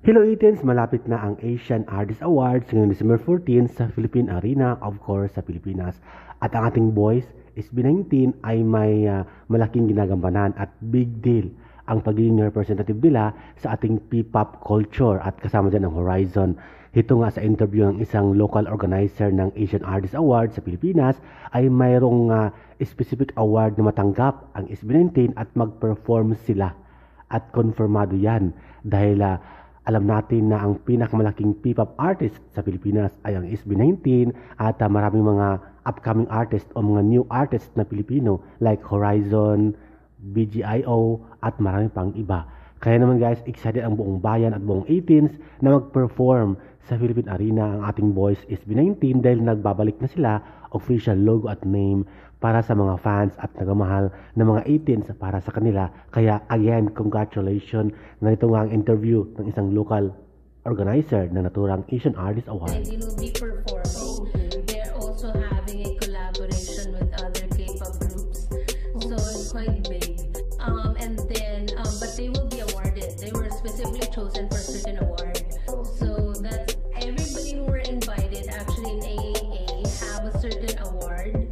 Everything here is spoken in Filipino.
Hello Itens, malapit na ang Asian Artist Awards ngayong December 14 sa Philippine Arena, of course, sa Pilipinas. At ang ating boys, SB19, ay may malaking ginagampanan at big deal ang pagiging representative nila sa ating P-pop culture at kasama dyan ang Horizon. Ito nga sa interview ng isang local organizer ng Asian Artist Awards sa Pilipinas ay mayroong specific award na matanggap ang SB19 at mag-perform sila. At konfirmado yan dahil alam natin na ang pinakamalaking P-pop artist sa Pilipinas ay ang SB19 at maraming mga upcoming artist o mga new artist na Pilipino like Horizon, BGIO at marami pang iba. Kaya naman guys, excited ang buong bayan at buong 18s na mag-perform sa Philippine Arena ang ating boys SB19 dahil nagbabalik na sila official logo at name para sa mga fans at nagmamahal ng mga 18s para sa kanila. Kaya again, congratulations. Narito nga ang interview ng isang local organizer na naturang Asian Artist Award. And they will be performing. They're also having a collaboration with other K-pop groups. So it's quite big. But they will be awarded. They were specifically chosen for a certain award. So that's everybody who were invited actually in AAA have a certain award.